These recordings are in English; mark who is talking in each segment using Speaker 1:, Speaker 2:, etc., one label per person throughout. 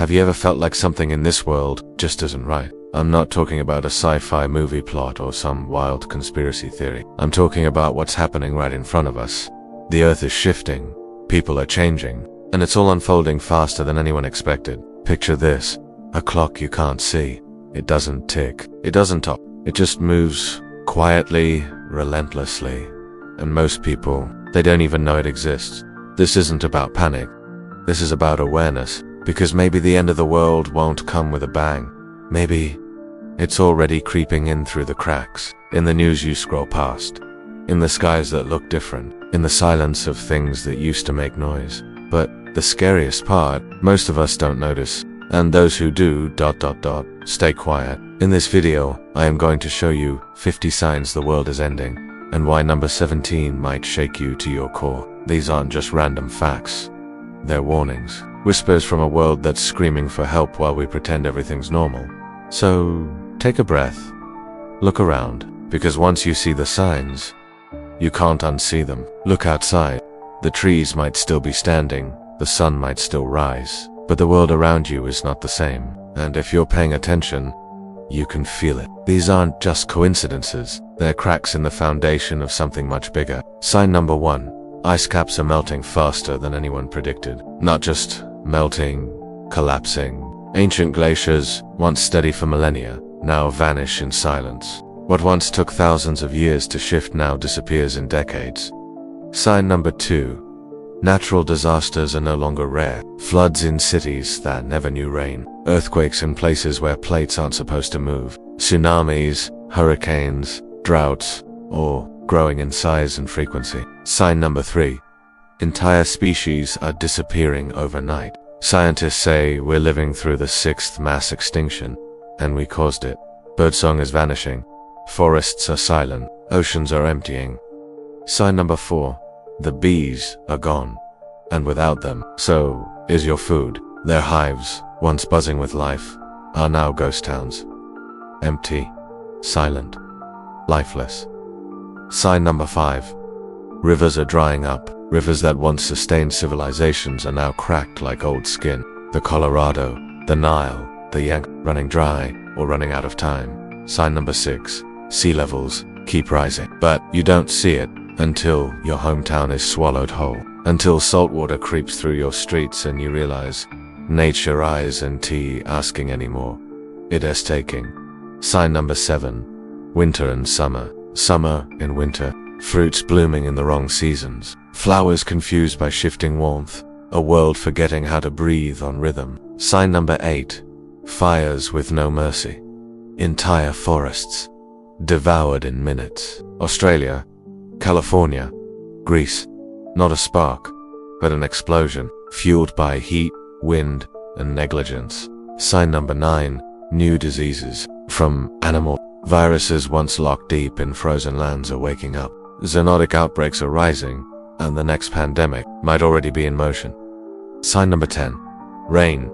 Speaker 1: Have you ever felt like something in this world just isn't right? I'm not talking about a sci-fi movie plot or some wild conspiracy theory. I'm talking about what's happening right in front of us. The earth is shifting, people are changing, and it's all unfolding faster than anyone expected. Picture this, a clock you can't see. It doesn't tick, it doesn't stop, it just moves quietly, relentlessly. And most people, they don't even know it exists. This isn't about panic. This is about awareness, because maybe the end of the world won't come with a bang. Maybe it's already creeping in through the cracks, in the news you scroll past, in the skies that look different, in the silence of things that used to make noise. But the scariest part, most of us don't notice, and those who do, stay quiet. In this video, I am going to show you 50 signs the world is ending, and why number 17 might shake you to your core. These aren't just random facts, they're warnings. Whispers from a world that's screaming for help while we pretend everything's normal. So, take a breath, look around, because once you see the signs, you can't unsee them. Look outside. The trees might still be standing, the sun might still rise, but the world around you is not the same. And if you're paying attention, you can feel it. These aren't just coincidences, they're cracks in the foundation of something much bigger. Sign number 1. Ice caps are melting faster than anyone predicted. Not just melting, collapsing. Ancient glaciers, once steady for millennia, now vanish in silence. What once took thousands of years to shift now disappears in decades. Sign number 2. Natural disasters are no longer rare. Floods in cities that never knew rain. Earthquakes in places where plates aren't supposed to move. Tsunamis, hurricanes, droughts, all growing in size and frequency. Sign number 3. Entire species are disappearing overnight. Scientists say we're living through the 6th mass extinction, and we caused it. Birdsong is vanishing. Forests are silent. Oceans are emptying. Sign number 4. The bees are gone, and without them, so is your food. Their hives, once buzzing with life, are now ghost towns. Empty, silent, lifeless. Sign number 5. Rivers are drying up. Rivers that once sustained civilizations are now cracked like old skin. The Colorado, the Nile, the Yangtze, running dry or running out of time. Sign number 6. Sea levels keep rising. But you don't see it until your hometown is swallowed whole. Until saltwater creeps through your streets and you realize nature isn't asking anymore. It is taking. Sign number 7. Winter and summer. Summer and winter. Fruits blooming in the wrong seasons. Flowers confused by shifting warmth. A world forgetting how to breathe on rhythm. Sign number 8. Fires with no mercy. Entire forests devoured in minutes. Australia, California, Greece. Not a spark, but an explosion, fueled by heat, wind, and negligence. Sign number 9. New diseases. From animal viruses once locked deep in frozen lands are waking up. Zoonotic outbreaks are rising, and the next pandemic might already be in motion. Sign number 10. Rain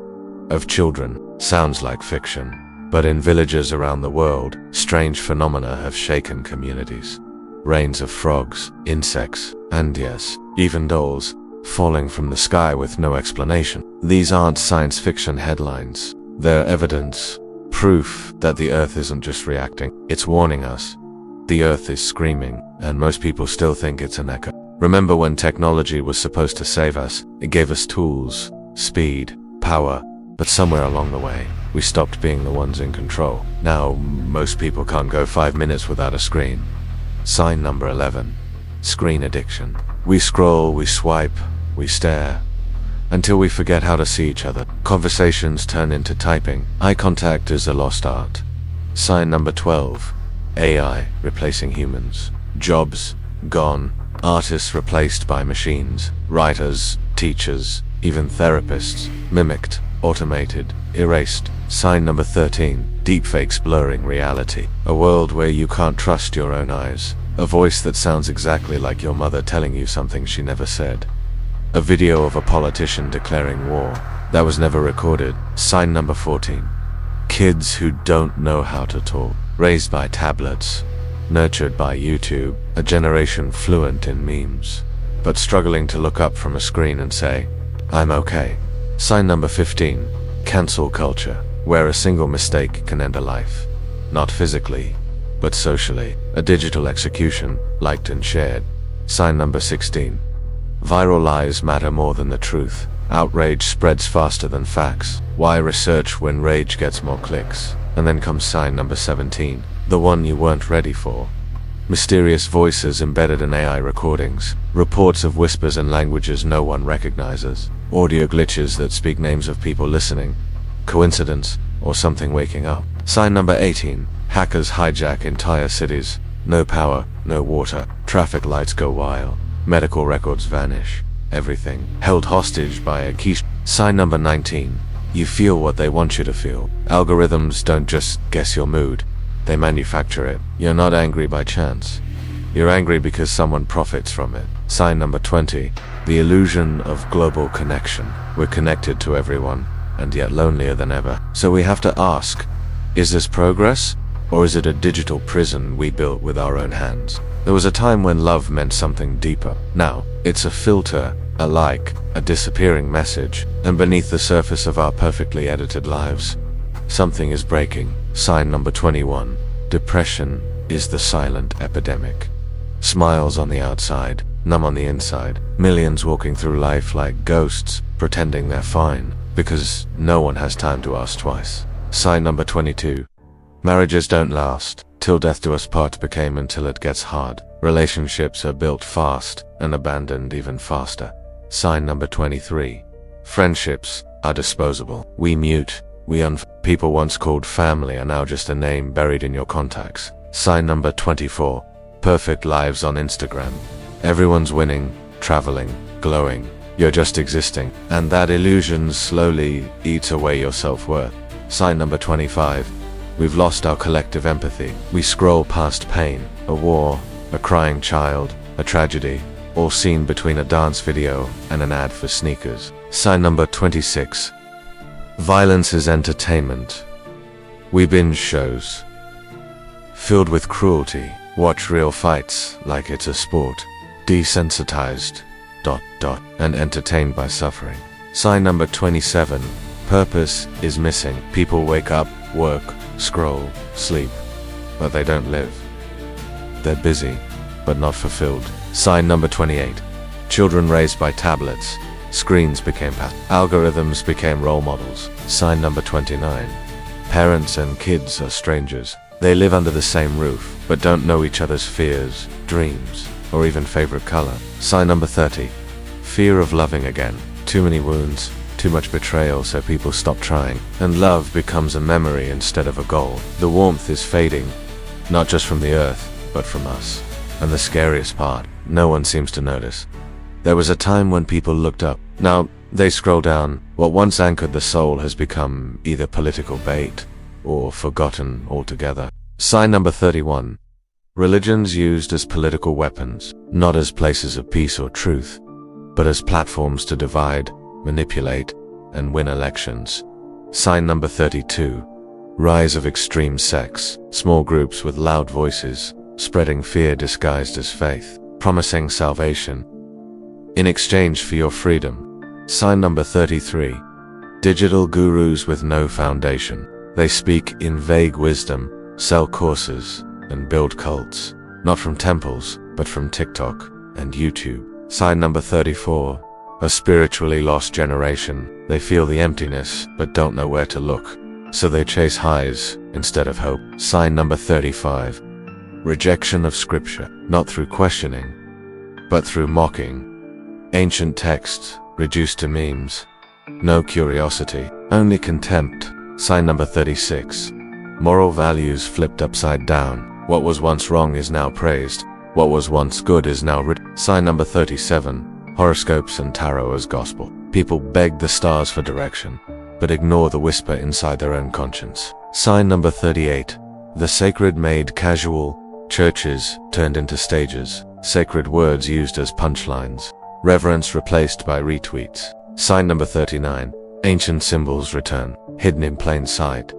Speaker 1: of children. Sounds like fiction, but in villages around the world, strange phenomena have shaken communities. Rains of frogs, insects, and yes, even dolls, falling from the sky with no explanation. These aren't science fiction headlines. They're evidence, proof that the earth isn't just reacting, it's warning us. The earth is screaming, and most people still think it's an echo. Remember when technology was supposed to save us? It gave us tools, speed, power, but somewhere along the way, we stopped being the ones in control. Now, most people can't go 5 minutes without a screen. Sign number 11. Screen addiction. We scroll, we swipe, we stare, until we forget how to see each other. Conversations turn into typing. Eye contact is a lost art. Sign number 12. AI replacing humans. Jobs gone. Artists replaced by machines. Writers, teachers, even therapists mimicked, automated, erased. Sign number 13. Deepfakes blurring reality. A world where you can't trust your own eyes. A voice that sounds exactly like your mother telling you something she never said. A video of a politician declaring war that was never recorded. Sign number 14. Kids who don't know how to talk. Raised by tablets, nurtured by YouTube, a generation fluent in memes, but struggling to look up from a screen and say, I'm okay. Sign number 15. Cancel culture, where a single mistake can end a life. Not physically, but socially. A digital execution, liked and shared. Sign number 16. Viral lies matter more than the truth. Outrage spreads faster than facts. Why research when rage gets more clicks? And then comes sign number 17. The one you weren't ready for. Mysterious voices embedded in AI recordings. Reports of whispers and languages no one recognizes. Audio glitches that speak names of people listening. Coincidence, or something waking up. Sign number 18. Hackers hijack entire cities. No power, no water. Traffic lights go wild. Medical records vanish. Everything held hostage by a key. Sign number 19. You feel what they want you to feel. Algorithms don't just guess your mood. They manufacture it. You're not angry by chance. You're angry because someone profits from it. Sign number 20. The illusion of global connection. We're connected to everyone, and yet lonelier than ever. So we have to ask, is this progress? Or is it a digital prison we built with our own hands? There was a time when love meant something deeper. Now, it's a filter, a like, a disappearing message, and beneath the surface of our perfectly edited lives, something is breaking. Sign number 21. Depression is the silent epidemic. Smiles on the outside, numb on the inside. Millions walking through life like ghosts, pretending they're fine, because no one has time to ask twice. Sign number 22. Marriages don't last. Till death do us part became until it gets hard. Relationships are built fast and abandoned even faster. Sign number 23. Friendships are disposable. We mute. People once called family are now just a name buried in your contacts. Sign number 24. Perfect lives on Instagram. Everyone's winning, traveling, glowing. You're just existing. And that illusion slowly eats away your self-worth. Sign number 25. We've lost our collective empathy. We scroll past pain, a war, a crying child, a tragedy, all seen between a dance video and an ad for sneakers. Sign number 26. Violence is entertainment. We binge shows filled with cruelty, watch real fights like it's a sport, desensitized, and entertained by suffering. Sign number 27. Purpose is missing. People wake up, work, scroll, sleep, but they don't live. They're busy, but not fulfilled. Sign number 28. Children raised by tablets. Screens became algorithms became role models. Sign number 29. Parents and kids are strangers. They live under the same roof, but don't know each other's fears, dreams, or even favorite color. Sign number 30. Fear of loving again. Too many wounds, too much betrayal, so people stop trying, and love becomes a memory instead of a goal. The warmth is fading, not just from the earth, but from us. And the scariest part, no one seems to notice. There was a time when people looked up. Now, they scroll down. What once anchored the soul has become either political bait or forgotten altogether. Sign number 31. Religions used as political weapons, not as places of peace or truth, but as platforms to divide, manipulate, and win elections. Sign number 32. Rise of extreme sects, small groups with loud voices, spreading fear disguised as faith, promising salvation in exchange for your freedom. Sign number 33. Digital gurus with no foundation. They speak in vague wisdom, sell courses, and build cults, not from temples, but from TikTok and YouTube. Sign number 34. A spiritually lost generation. They feel the emptiness, but don't know where to look, so they chase highs instead of hope. Sign number 35. Rejection of scripture, not through questioning, but through mocking. Ancient texts reduced to memes. No curiosity, only contempt. Sign number 36. Moral values flipped upside down. What was once wrong is now praised. What was once good is now Sign number 37. Horoscopes and tarot as gospel. People beg the stars for direction, but ignore the whisper inside their own conscience. Sign number 38. The sacred made casual. Churches turned into stages. Sacred words used as punchlines. Reverence replaced by retweets. Sign number 39. Ancient symbols return, hidden in plain sight.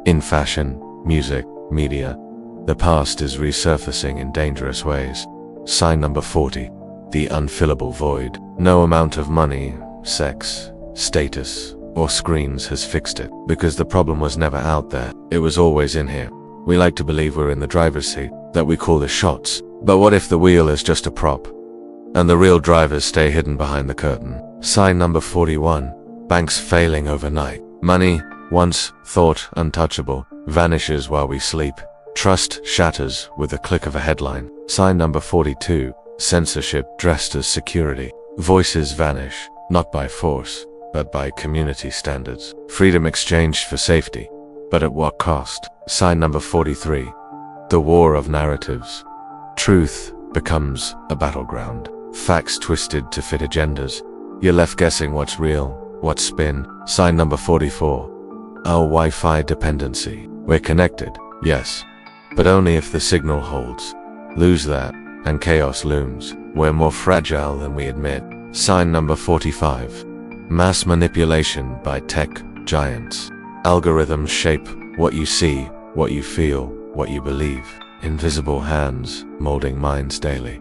Speaker 1: In fashion, music, media, the past is resurfacing in dangerous ways. Sign number 40. The unfillable void. No amount of money, sex, status, or screens has fixed it, because the problem was never out there. It was always in here. We like to believe we're in the driver's seat, that we call the shots. But what if the wheel is just a prop, and the real drivers stay hidden behind the curtain? Sign number 41. Banks failing overnight. Money, once thought untouchable, vanishes while we sleep. Trust shatters with a click of a headline. Sign number 42. Censorship dressed as security. Voices vanish, not by force, but by community standards. Freedom exchanged for safety, but at what cost? Sign number 43. The war of narratives. Truth becomes a battleground. Facts twisted to fit agendas. You're left guessing what's real, what's spin. Sign number 44. Our Wi-Fi dependency. We're connected, yes, but only if the signal holds. Lose that, and chaos looms. We're more fragile than we admit. Sign number 45. Mass manipulation by tech giants. Algorithms shape what you see, what you feel, what you believe. Invisible hands molding minds daily.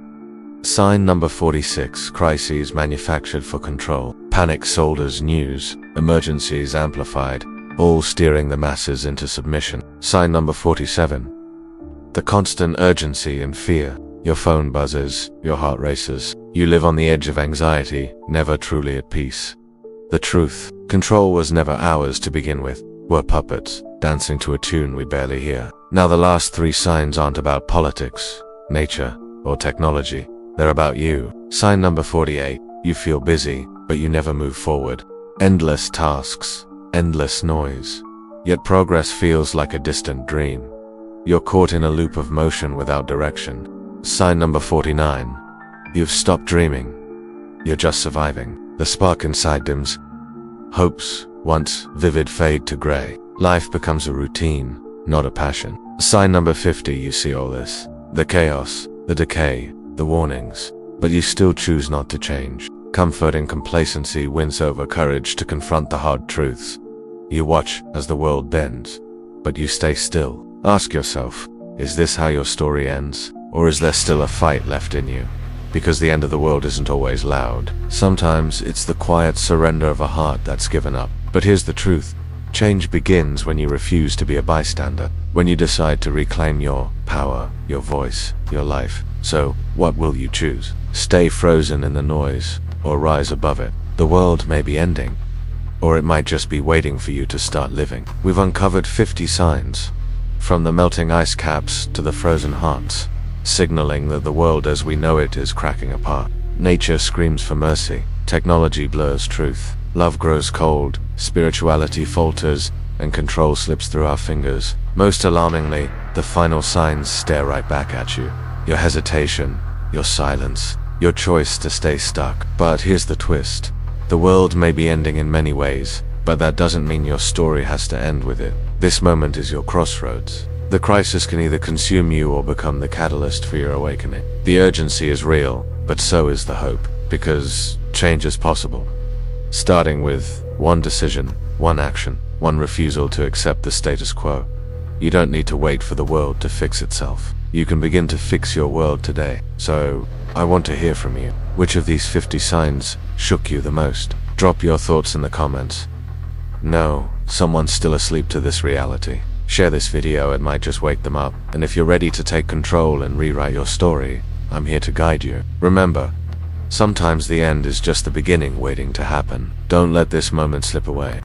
Speaker 1: Sign number 46. Crises manufactured for control. Panic sold as news. Emergencies amplified. All steering the masses into submission. Sign number 47. The constant urgency and fear. Your phone buzzes, your heart races. You live on the edge of anxiety, never truly at peace. The truth. Control was never ours to begin with. We're puppets, dancing to a tune we barely hear. Now the last 3 signs aren't about politics, nature, or technology. They're about you. Sign number 48. You feel busy, but you never move forward. Endless tasks, endless noise. Yet progress feels like a distant dream. You're caught in a loop of motion without direction. Sign number 49. You've stopped dreaming. You're just surviving. The spark inside dims. Hopes, once vivid, fade to gray. Life becomes a routine, not a passion. Sign number 50. You see all this. The chaos, the decay, the warnings. But you still choose not to change. Comfort and complacency wins over courage to confront the hard truths. You watch as the world bends, but you stay still. Ask yourself, is this how your story ends? Or is there still a fight left in you? Because the end of the world isn't always loud. Sometimes it's the quiet surrender of a heart that's given up. But here's the truth. Change begins when you refuse to be a bystander. When you decide to reclaim your power, your voice, your life. So, what will you choose? Stay frozen in the noise, or rise above it? The world may be ending, or it might just be waiting for you to start living. We've uncovered 50 signs, from the melting ice caps to the frozen hearts, signaling that the world as we know it is cracking apart. Nature screams for mercy, technology blurs truth, love grows cold, spirituality falters, and control slips through our fingers. Most alarmingly, the final signs stare right back at you. Your hesitation, your silence, your choice to stay stuck. But here's the twist. The world may be ending in many ways, but that doesn't mean your story has to end with it. This moment is your crossroads. The crisis can either consume you or become the catalyst for your awakening. The urgency is real, but so is the hope, because change is possible. Starting with one decision, one action, one refusal to accept the status quo. You don't need to wait for the world to fix itself. You can begin to fix your world today. So, I want to hear from you. Which of these 50 signs shook you the most? Drop your thoughts in the comments. No, someone's still asleep to this reality. Share this video, it might just wake them up. And if you're ready to take control and rewrite your story, I'm here to guide you. Remember, sometimes the end is just the beginning waiting to happen. Don't let this moment slip away.